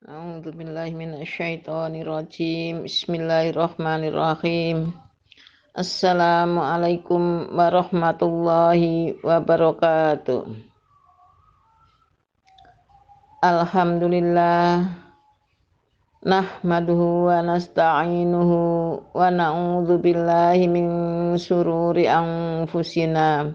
A'udzu billahi minasyaitonir rajim. Bismillahirrahmanirrahim. Assalamualaikum warahmatullahi wabarakatuh. Alhamdulillah nahmaduhu wa nasta'inuhu wa na'udzu billahi min syururi anfusina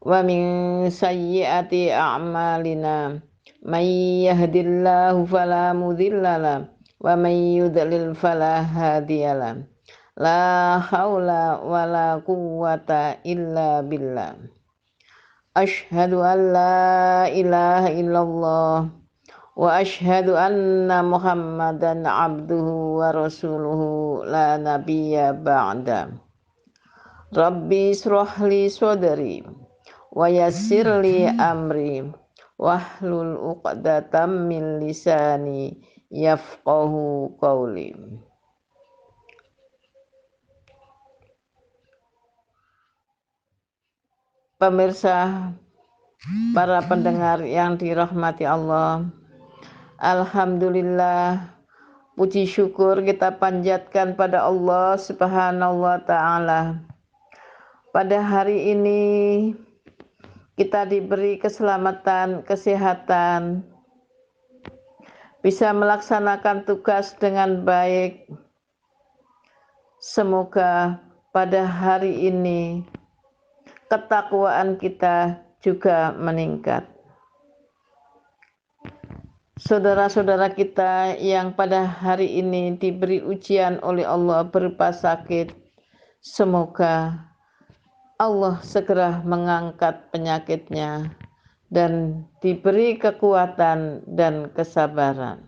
wa min sayyiati a'malina. May yahdillahu fala mudhillalah wa may yudlil fala hadiyalah. La haula wala quwwata illa billah. Asyhadu an la ilaha illallah wa asyhadu anna Muhammadan abduhu wa rasuluhu la nabiyya ba'da. Rabbi israh li sadri wa yassir li amri wahlul 'uqdatam min lisani yafqahu qawli. Pemirsa, para pendengar yang dirahmati Allah, alhamdulillah, puji syukur kita panjatkan pada Allah Subhanahu wa taala. Pada hari ini kita diberi keselamatan, kesehatan, bisa melaksanakan tugas dengan baik. Semoga pada hari ini ketakwaan kita juga meningkat. Saudara-saudara kita yang pada hari ini diberi ujian oleh Allah berupa sakit, semoga Allah segera mengangkat penyakitnya dan diberi kekuatan dan kesabaran.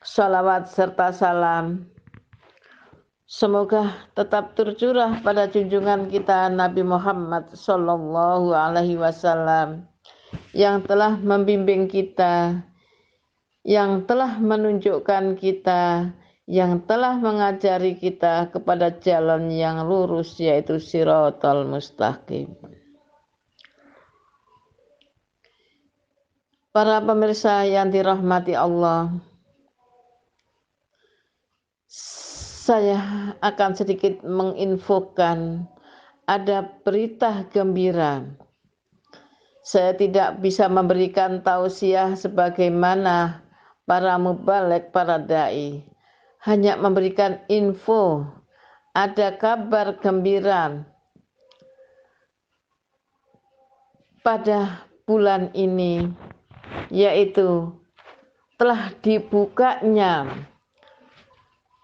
Salawat serta salam semoga tetap tercurah pada junjungan kita Nabi Muhammad Sallallahu Alaihi Wasallam yang telah membimbing kita, yang telah menunjukkan kita, yang telah mengajari kita kepada jalan yang lurus, yaitu Shiratal Mustaqim. Para pemirsa yang dirahmati Allah, saya akan sedikit menginfokan ada berita gembira. Saya tidak bisa memberikan tausiah sebagaimana para mubaligh, para dai, hanya memberikan info, ada kabar gembira pada bulan ini, yaitu telah dibukanya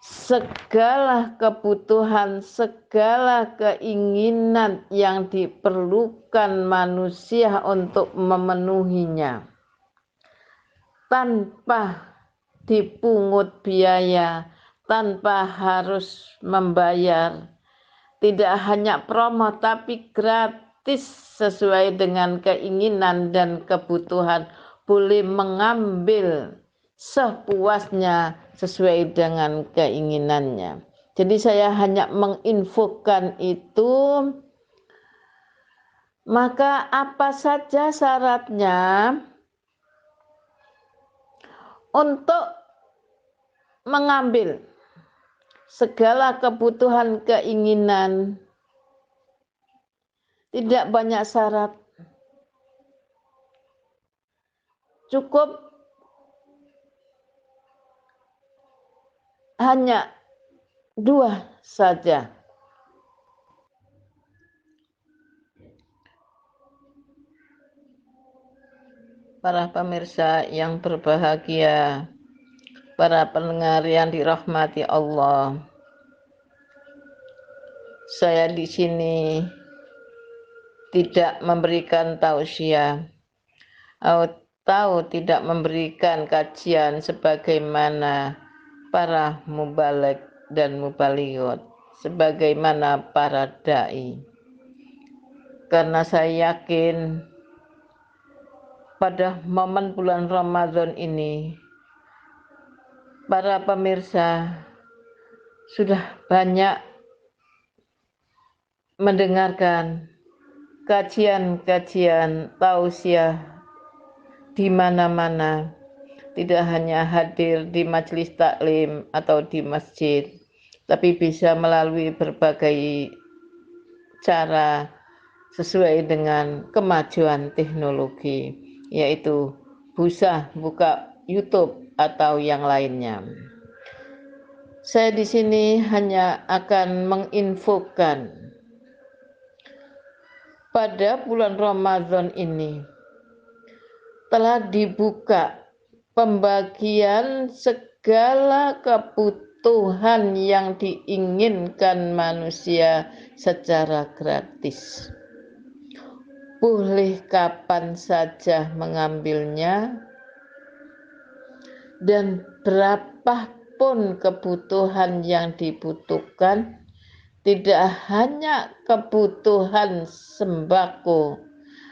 segala kebutuhan, segala keinginan yang diperlukan manusia untuk memenuhinya tanpa dipungut biaya, tanpa harus membayar. Tidak hanya promo tapi gratis sesuai dengan keinginan dan kebutuhan. Boleh mengambil sepuasnya sesuai dengan keinginannya. Jadi saya hanya menginfokan itu. Maka apa saja syaratnya untuk mengambil segala kebutuhan keinginan? Tidak banyak syarat, cukup hanya 2 saja. Para pemirsa yang berbahagia, para pendengar yang dirahmati Allah, saya di sini tidak memberikan tausiah atau tidak memberikan kajian sebagaimana para mubaligh dan mubalighot, sebagaimana para dai. Karena saya yakin pada momen bulan Ramadan ini, para pemirsa sudah banyak mendengarkan kajian-kajian tausiah di mana-mana, tidak hanya hadir di majelis taklim atau di masjid, tapi bisa melalui berbagai cara sesuai dengan kemajuan teknologi, yaitu buka YouTube atau yang lainnya. Saya di sini hanya akan menginfokan pada bulan Ramadan ini telah dibuka pembagian segala kebutuhan yang diinginkan manusia secara gratis. Boleh kapan saja mengambilnya dan berapapun kebutuhan yang dibutuhkan, tidak hanya kebutuhan sembako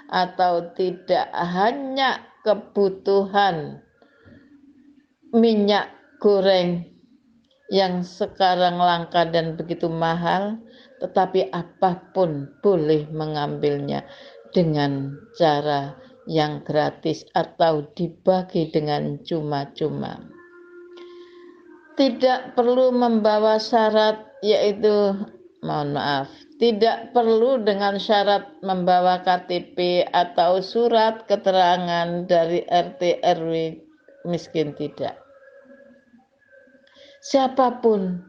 atau tidak hanya kebutuhan minyak goreng yang sekarang langka dan begitu mahal, tetapi apapun boleh mengambilnya dengan cara yang gratis atau dibagi dengan cuma-cuma. Tidak perlu membawa syarat, yaitu tidak perlu dengan syarat membawa KTP atau surat keterangan dari RT RW miskin, tidak. Siapapun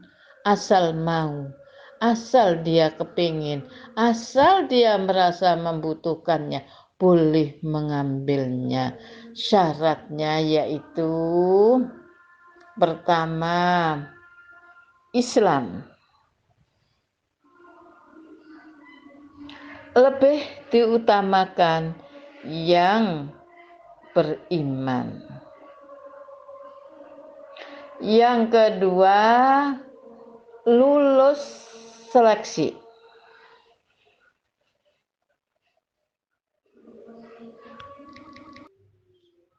asal mau, asal dia kepingin, asal dia merasa membutuhkannya, boleh mengambilnya. Syaratnya yaitu pertama, Islam. Lebih diutamakan yang beriman. Yang kedua, lulus seleksi.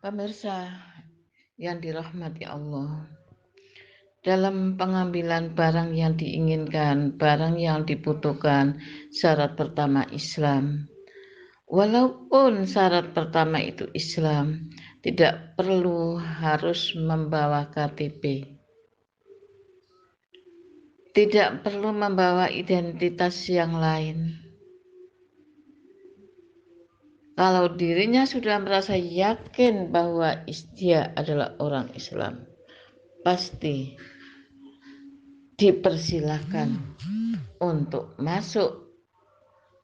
Pemirsa yang dirahmati Allah, dalam pengambilan barang yang diinginkan, barang yang dibutuhkan, syarat pertama Islam. Walaupun syarat pertama itu Islam, tidak perlu harus membawa KTP. Tidak perlu membawa identitas yang lain. Kalau dirinya sudah merasa yakin bahwa dia adalah orang Islam, pasti dipersilahkan untuk masuk,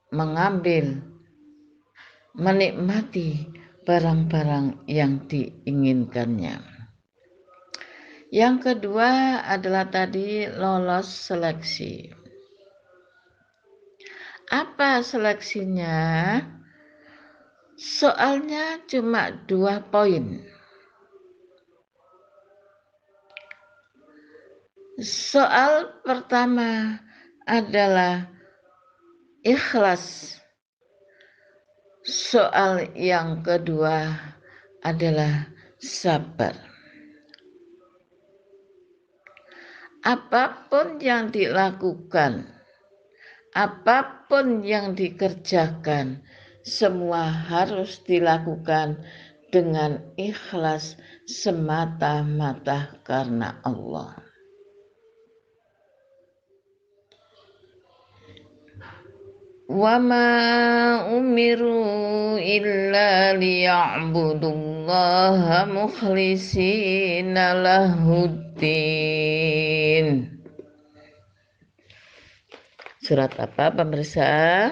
mengambil, menikmati barang-barang yang diinginkannya. Yang kedua adalah tadi lolos seleksi. Apa seleksinya? Soalnya cuma 2 poin. Soal pertama adalah ikhlas. Soal yang kedua adalah sabar. Apapun yang dilakukan, apapun yang dikerjakan, semua harus dilakukan dengan ikhlas semata-mata karena Allah. Wa ma umiru illa liya'budullaha mukhlishina lahuddin. Surat apa pemirsa?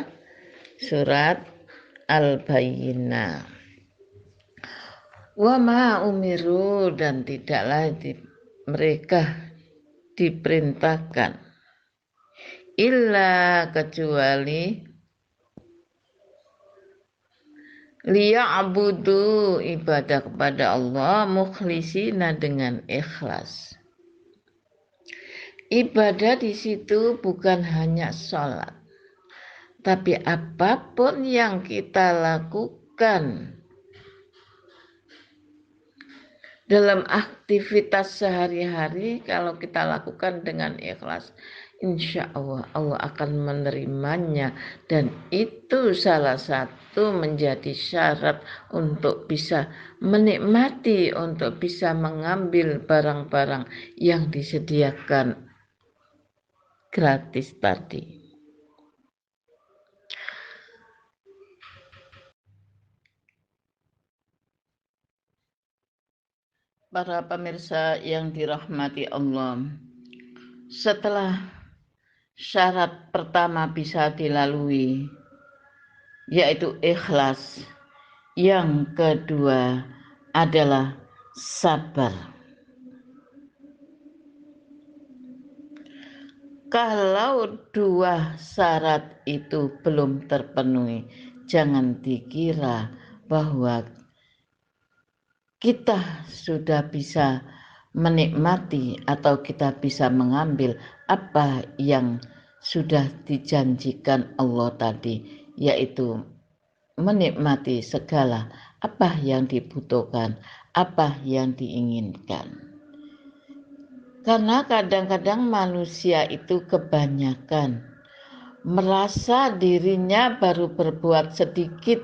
Surat Al-Bayyinah. Wa ma umiru, dan tidaklah mereka diperintahkan, illa kecuali liya'budu, ibadah kepada Allah, mukhlishina, dengan ikhlas. Ibadah di situ bukan hanya sholat, tapi apapun yang kita lakukan dalam aktivitas sehari-hari, kalau kita lakukan dengan ikhlas, insya Allah Allah akan menerimanya, dan itu salah satu menjadi syarat untuk bisa menikmati, untuk bisa mengambil barang-barang yang disediakan gratis tadi. Para pemirsa yang dirahmati Allah, setelah syarat pertama bisa dilalui, yaitu ikhlas. Yang kedua adalah sabar. Kalau dua syarat itu belum terpenuhi, jangan dikira bahwa kita sudah bisa menikmati atau kita bisa mengambil apa yang sudah dijanjikan Allah tadi, yaitu menikmati segala apa yang dibutuhkan, apa yang diinginkan. Karena kadang-kadang manusia itu kebanyakan merasa dirinya baru berbuat sedikit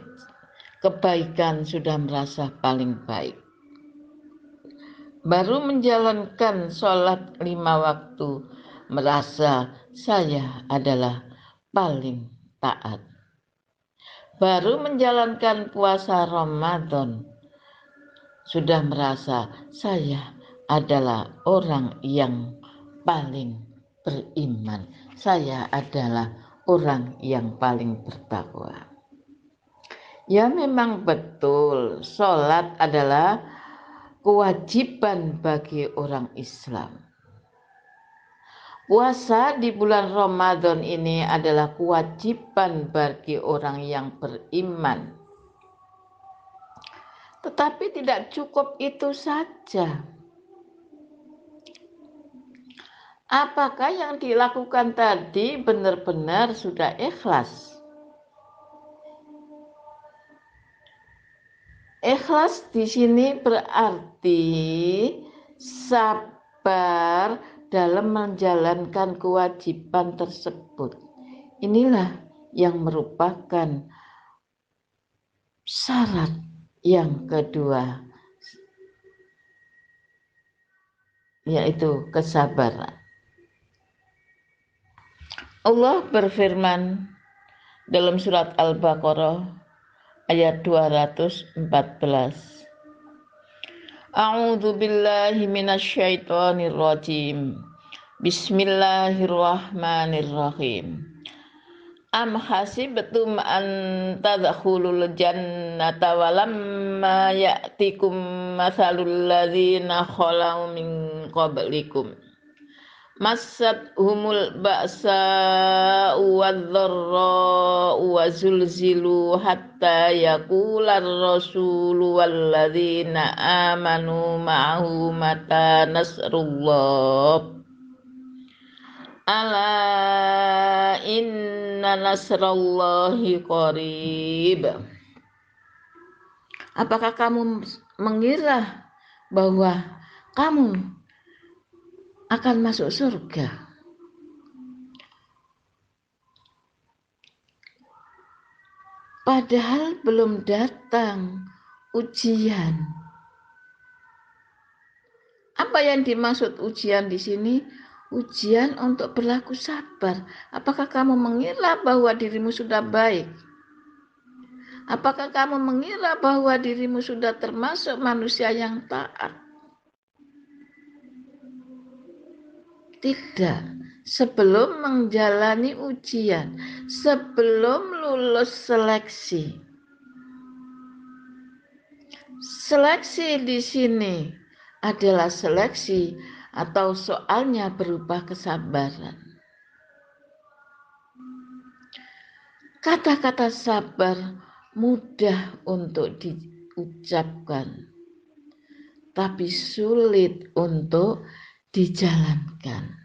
kebaikan sudah merasa paling baik. Baru menjalankan sholat 5 waktu merasa saya adalah paling taat. Baru menjalankan puasa Ramadan sudah merasa saya adalah orang yang paling beriman. Saya adalah orang yang paling bertakwa. Ya memang betul, sholat adalah kewajiban bagi orang Islam. Puasa di bulan Ramadan ini adalah kewajiban bagi orang yang beriman. Tetapi tidak cukup itu saja. Apakah yang dilakukan tadi benar-benar sudah ikhlas? Ikhlas di sini berarti sabar dalam menjalankan kewajiban tersebut. Inilah yang merupakan syarat yang kedua, yaitu kesabaran. Allah berfirman dalam surat Al-Baqarah ayat 214. A'udzu billahi minasyaitonir rajim. Bismillahirrahmanirrahim. Am hasibtum an tadkhulul jannata walamma ya'tikum mathalul ladzina khalau min qablikum massat humul ba'sa wadh-dharra wa zulzilu hatta yaqular rasulu walladzina amanu ma'ahu mata nasrullah. Ala inna nasrallahi qarib. Apakah kamu mengira bahwa kamu akan masuk surga? Padahal belum datang ujian. Apa yang dimaksud ujian di sini? Ujian untuk berlaku sabar. Apakah kamu mengira bahwa dirimu sudah baik? Apakah kamu mengira bahwa dirimu sudah termasuk manusia yang taat? Tidak. Sebelum menjalani ujian, sebelum lulus seleksi. Seleksi di sini adalah seleksi atau soalnya berupa kesabaran. Kata-kata sabar mudah untuk diucapkan, tapi sulit untuk dijalankan.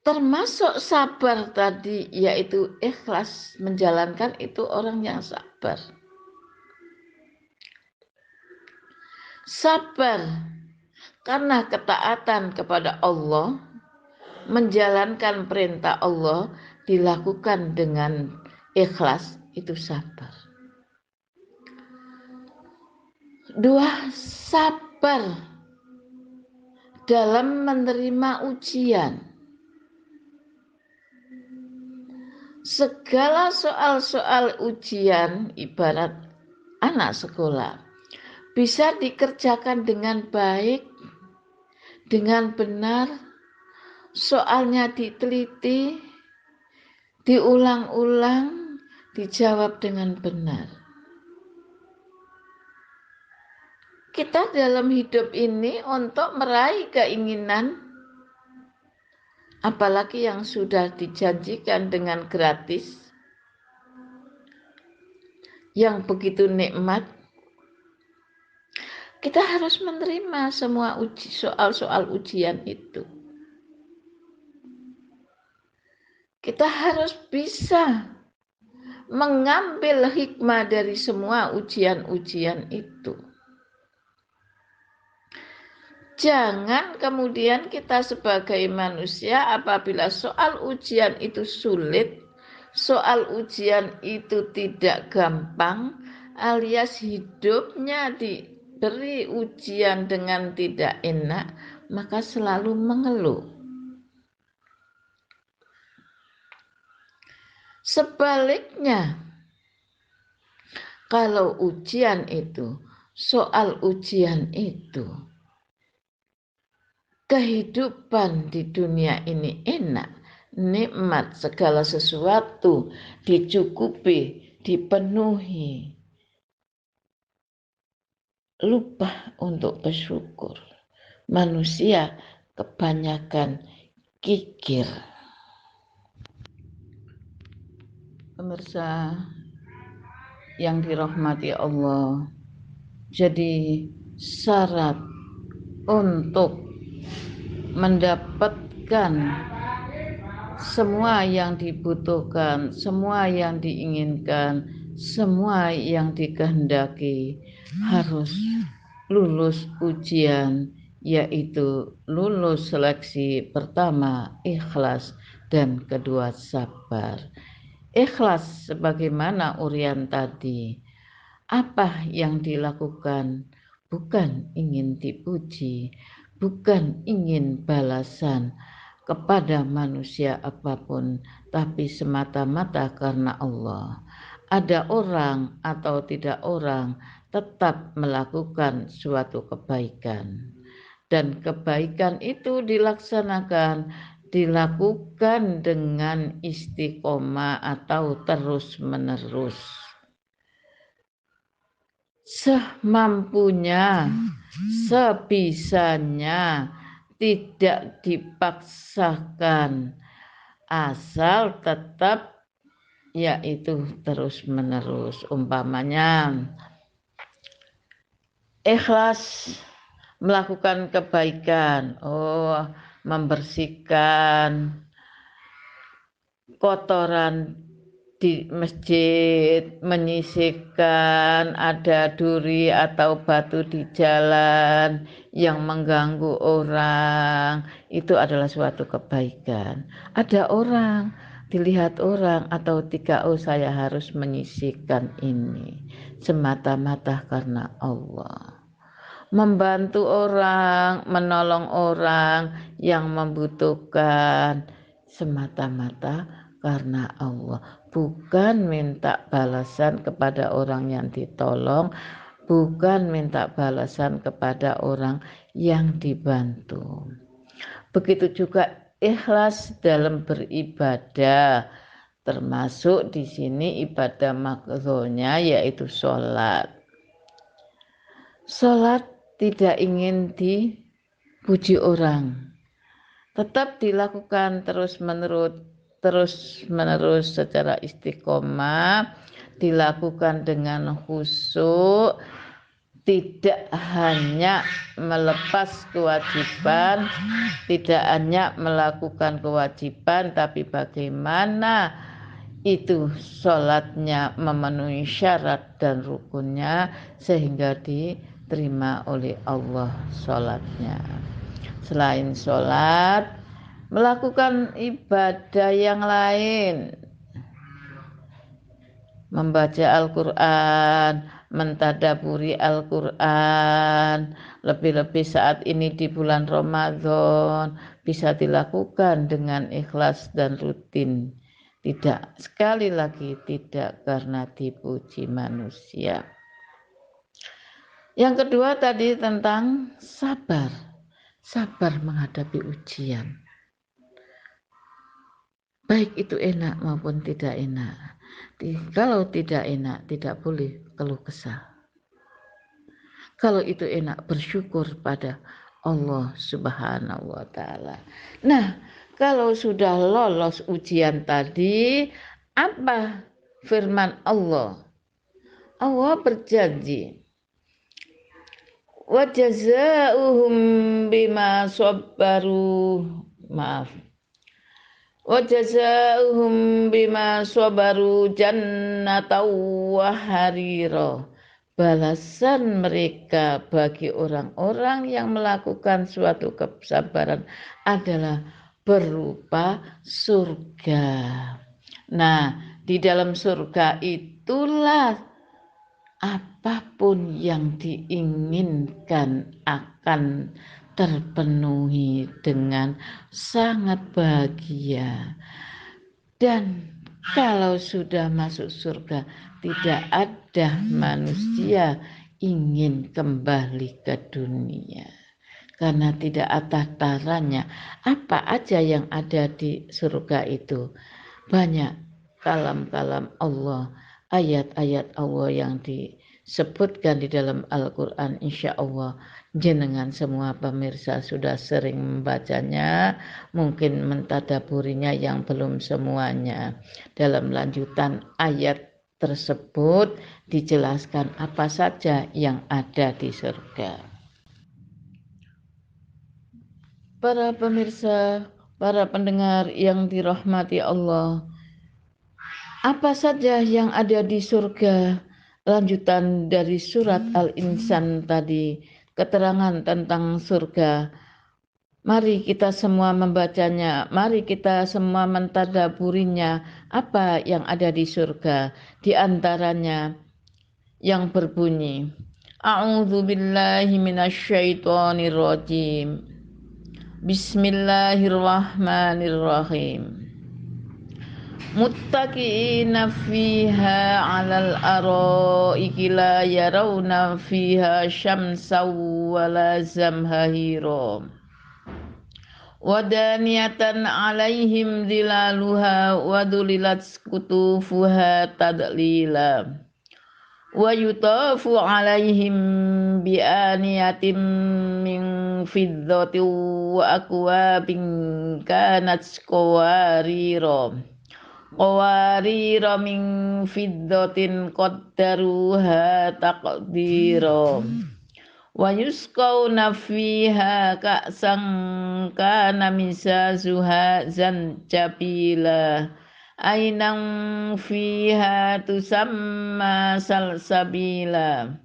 Termasuk sabar tadi, yaitu ikhlas menjalankan, itu orang yang sabar. Sabar Karena ketaatan kepada Allah, menjalankan perintah Allah dilakukan dengan ikhlas, itu sabar. 2, sabar dalam menerima ujian. Segala soal-soal ujian ibarat anak sekolah bisa dikerjakan dengan baik, dengan benar, soalnya diteliti, diulang-ulang, dijawab dengan benar. Kita dalam hidup ini untuk meraih keinginan, apalagi yang sudah dijanjikan dengan gratis, yang begitu nikmat, kita harus menerima semua soal-soal ujian itu. Kita harus bisa mengambil hikmah dari semua ujian-ujian itu. Jangan kemudian kita sebagai manusia apabila soal ujian itu sulit, soal ujian itu tidak gampang, alias hidupnya diberi ujian dengan tidak enak, maka selalu mengeluh. Sebaliknya, kalau ujian itu, soal ujian itu, kehidupan di dunia ini enak, nikmat, segala sesuatu dicukupi, dipenuhi, lupa untuk bersyukur. Manusia kebanyakan kikir. Pemirsa yang dirahmati Allah, jadi syarat untuk mendapatkan semua yang dibutuhkan, semua yang diinginkan, semua yang dikehendaki harus lulus ujian, yaitu lulus seleksi pertama ikhlas dan kedua sabar. Ikhlas sebagaimana uraian tadi, apa yang dilakukan bukan ingin dipuji, bukan ingin balasan kepada manusia apapun, tapi semata-mata karena Allah. Ada orang atau tidak orang tetap melakukan suatu kebaikan, dan kebaikan itu dilakukan dengan istiqomah atau terus-menerus. Semampunya, sebisanya, tidak dipaksakan, asal tetap yaitu terus-menerus. Umpamanya ikhlas melakukan kebaikan, membersihkan kotoran di masjid, menyisihkan ada duri atau batu di jalan yang mengganggu orang, itu adalah suatu kebaikan. Ada orang, dilihat orang atau saya harus menyisihkan ini semata-mata karena Allah. Membantu orang, menolong orang yang membutuhkan semata-mata karena Allah, bukan minta balasan kepada orang yang ditolong, bukan minta balasan kepada orang yang dibantu. Begitu juga ikhlas dalam beribadah, termasuk di sini ibadah makruhnya yaitu sholat. Sholat tidak ingin dipuji orang, tetap dilakukan terus-menerus secara istiqomah, dilakukan dengan khusyuk, tidak hanya melepas kewajiban, tidak hanya melakukan kewajiban, tapi bagaimana itu sholatnya memenuhi syarat dan rukunnya sehingga terima oleh Allah sholatnya. Selain sholat, melakukan ibadah yang lain, membaca Al-Quran, mentadaburi Al-Quran, lebih-lebih saat ini di bulan Ramadan, bisa dilakukan dengan ikhlas dan rutin. Tidak, sekali lagi tidak karena dipuji manusia. Yang kedua tadi tentang sabar. Sabar menghadapi ujian. Baik itu enak maupun tidak enak. Kalau tidak enak, tidak boleh keluh kesah. Kalau itu enak, bersyukur pada Allah Subhanahu wa Ta'ala. Nah, kalau sudah lolos ujian tadi, apa firman Allah? Allah berjanji, wa jazaa'uhum bima sabaru, wa jazaa'uhum bima sabaru jannatan wa harira. Balasan mereka bagi orang-orang yang melakukan suatu kesabaran adalah berupa surga. Nah, di dalam surga itulah apapun yang diinginkan akan terpenuhi dengan sangat bahagia. Dan kalau sudah masuk surga, tidak ada manusia ingin kembali ke dunia. Karena tidak ada taranya. Apa aja yang ada di surga itu? Banyak kalam-kalam Allah, ayat-ayat Allah yang disebutkan di dalam Al-Quran. Insya Allah jenengan semua pemirsa sudah sering membacanya, mungkin mentadaburinya yang belum semuanya. Dalam lanjutan ayat tersebut dijelaskan apa saja yang ada di surga. Para pemirsa, para pendengar yang dirahmati Allah, apa saja yang ada di surga? Lanjutan dari surat Al-Insan tadi, keterangan tentang surga. Mari kita semua membacanya, mari kita semua mentadaburinya. Apa yang ada di surga? Di antaranya yang berbunyi, A'udzu billahi minasyaitonir rajim. Bismillahirrahmanirrahim. Muttaqiina fiha 'alal araiki la yarawna fiha syamsan wala zamhahira. Wadaniyatan 'alaihim zilaluha wa dhulilat kutufuha tadlila. Wa yutafu 'alaihim bi aniyatin min fiddatin wa akwabin kanat qawarira min fiddatin qaddaruha taqdira. Wa yusqawna fiha ka'san kana mizazuha zanjabila. Ainang fiha tusamma salsabila.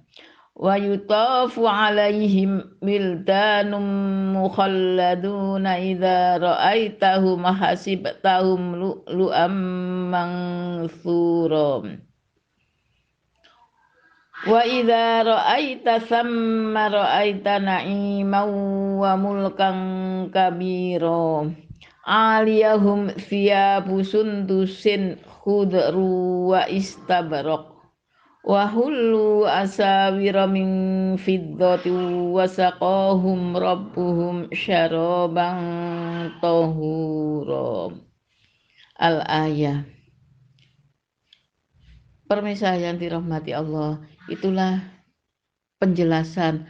Wa yutafu 'alaihim wildanum mukhalladuna idza ra'aitahum hasibtahum lu'lu'am mansura. Wa idza ra'aita thamma ra'aita na'iman wa mulkan kabira. Aliyahum thiyabu sundusin khudru wa istabraq. Wa hullu asawira min fiddati wa saqahum rabbuhum syaraban tahura. Al-ayah. Pemirsa yang dirahmati Allah, itulah penjelasan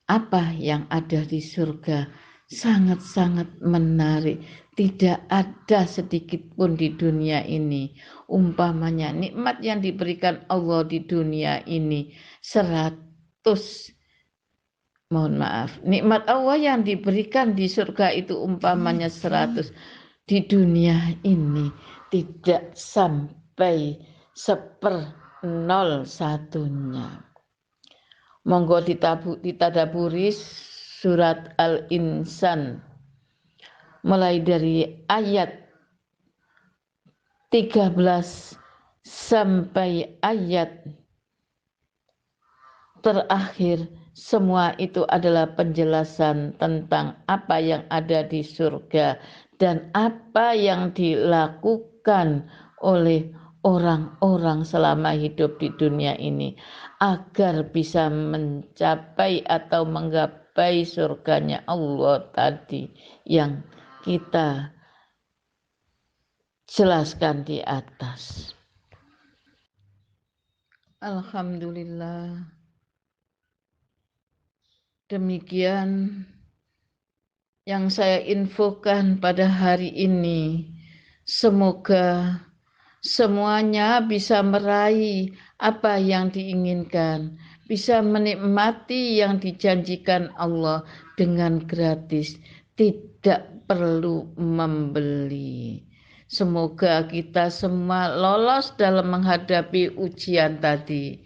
apa yang ada di surga. Sangat-sangat menarik. Tidak ada sedikit pun di dunia ini. Umpamanya nikmat yang diberikan Allah di dunia ini 100. Nikmat Allah yang diberikan di surga itu umpamanya 100. Di dunia ini tidak sampai 1/01-nya. Monggo ditadaburi surat Al-Insan mulai dari ayat 13 sampai ayat terakhir. Semua itu adalah penjelasan tentang apa yang ada di surga dan apa yang dilakukan oleh orang-orang selama hidup di dunia ini agar bisa mencapai atau menggapai surganya Allah tadi yang kita jelaskan di atas. Alhamdulillah. Demikian yang saya infokan pada hari ini. Semoga semuanya bisa meraih apa yang diinginkan, bisa menikmati yang dijanjikan Allah dengan gratis, tidak perlu membeli. Semoga kita semua lolos dalam menghadapi ujian tadi.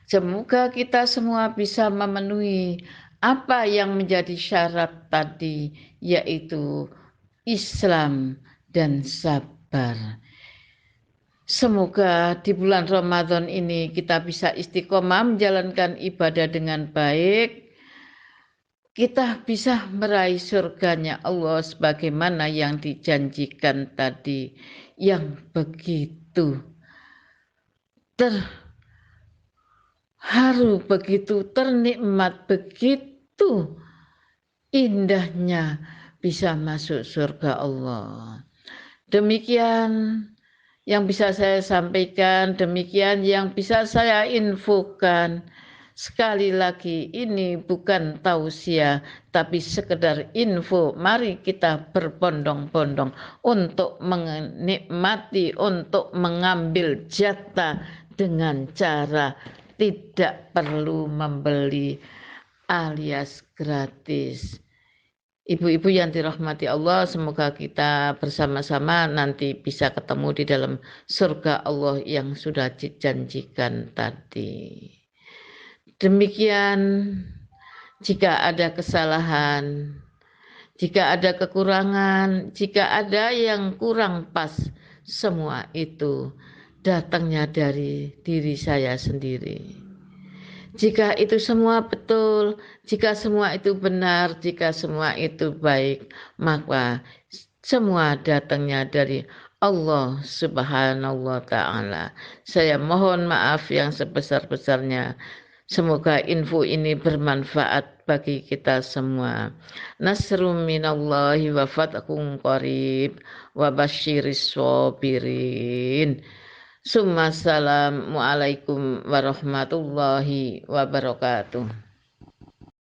Semoga kita semua bisa memenuhi apa yang menjadi syarat tadi, yaitu Islam dan sabar. Semoga di bulan Ramadan ini kita bisa istiqomah menjalankan ibadah dengan baik. Kita bisa meraih surganya Allah sebagaimana yang dijanjikan tadi, yang begitu terharu, begitu ternikmat, begitu indahnya bisa masuk surga Allah. Demikian yang bisa saya sampaikan, demikian yang bisa saya infokan. Sekali lagi ini bukan tausiah tapi sekedar info. Mari kita berbondong-bondong untuk menikmati, untuk mengambil jatah dengan cara tidak perlu membeli alias gratis. Ibu-ibu yang dirahmati Allah, semoga kita bersama-sama nanti bisa ketemu di dalam surga Allah yang sudah dijanjikan tadi. Demikian, jika ada kesalahan, jika ada kekurangan, jika ada yang kurang pas, semua itu datangnya dari diri saya sendiri. Jika itu semua betul, jika semua itu benar, jika semua itu baik, maka semua datangnya dari Allah Subhanahu wa Ta'ala. Saya mohon maaf yang sebesar-besarnya. Semoga info ini bermanfaat bagi kita semua. Nasrum minallahi wa fathun qarib wa basyiris sabirin. Assalamualaikum warahmatullahi wabarakatuh.